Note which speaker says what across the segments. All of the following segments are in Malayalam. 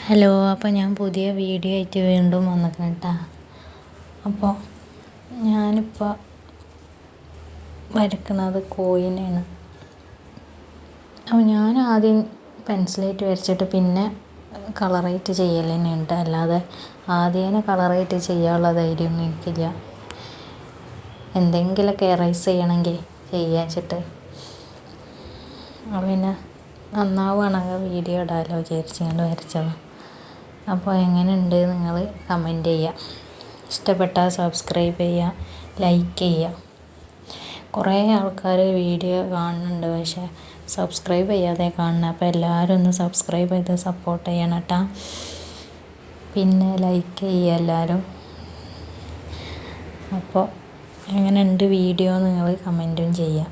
Speaker 1: ഹലോ, അപ്പോൾ ഞാൻ പുതിയ വീഡിയോ ആയിട്ട് വീണ്ടും വന്നിരിക്കുന്നു കേട്ടോ. അപ്പോൾ ഞാനിപ്പോൾ വരയ്ക്കുന്നത് കോയിനെയാണ്. അപ്പോൾ ഞാൻ ആദ്യം പെൻസിലായിട്ട് വരച്ചിട്ട് പിന്നെ കളറായിട്ട് ചെയ്യൽ തന്നെയുണ്ട്. അല്ലാതെ ആദ്യമേ കളറായിട്ട് ചെയ്യാനുള്ള ധൈര്യമൊന്നും എനിക്കില്ല. എന്തെങ്കിലുമൊക്കെ എറൈസ് ചെയ്യണമെങ്കിൽ ചെയ്യാച്ചിട്ട്. പിന്നെ നന്നാവുകയാണെങ്കിൽ വീഡിയോ ഇടാമല്ലോ വിചാരിച്ചുകൊണ്ട് വരച്ചതാണ്. അപ്പോൾ എങ്ങനെയുണ്ട് നിങ്ങൾ കമൻറ്റ് ചെയ്യുക. ഇഷ്ടപ്പെട്ടാൽ സബ്സ്ക്രൈബ് ചെയ്യുക, ലൈക്ക് ചെയ്യുക. കുറേ ആൾക്കാർ വീഡിയോ കാണുന്നുണ്ട്, പക്ഷേ സബ്സ്ക്രൈബ് ചെയ്യാതെ കാണുന്നത്. അപ്പോൾ എല്ലാവരും ഒന്ന് സബ്സ്ക്രൈബ് ചെയ്ത് സപ്പോർട്ട് ചെയ്യണം കേട്ടോ. പിന്നെ ലൈക്ക് ചെയ്യുക എല്ലാവരും. അപ്പോൾ എങ്ങനെയുണ്ട് വീഡിയോ നിങ്ങൾ കമൻറ്റും ചെയ്യുക.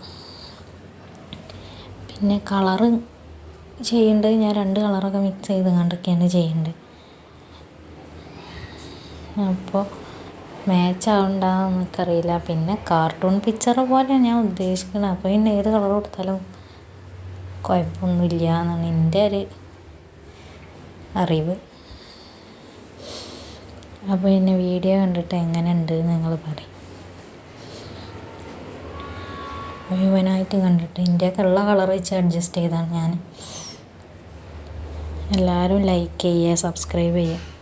Speaker 1: പിന്നെ കളറ് ചെയ്യേണ്ടത് ഞാൻ 2 കളറൊക്കെ മിക്സ് ചെയ്ത് കണ്ടൊക്കെയാണ് ചെയ്യേണ്ടത്. അപ്പോൾ മാച്ച് ആവണ്ടെന്ന് എനിക്കറിയില്ല. പിന്നെ കാർട്ടൂൺ പിക്ചർ പോലെ ഞാൻ ഉദ്ദേശിക്കുന്നത്. അപ്പോൾ പിന്നെ ഏത് കളർ കൊടുത്താലും കുഴപ്പമൊന്നുമില്ല എന്നാണ് എൻ്റെ ഒരു അറിവ്. അപ്പോൾ പിന്നെ വീഡിയോ കണ്ടിട്ട് എങ്ങനെയുണ്ട് നിങ്ങൾ പറയും. മുഴുവനായിട്ട് കണ്ടിട്ട് ഇതിൻ്റെയൊക്കെ ഉള്ള കളർ വെച്ച് അഡ്ജസ്റ്റ് ചെയ്താണ് ഞാൻ. എല്ലാവരും ലൈക്ക് ചെയ്യുക, സബ്സ്ക്രൈബ് ചെയ്യുക.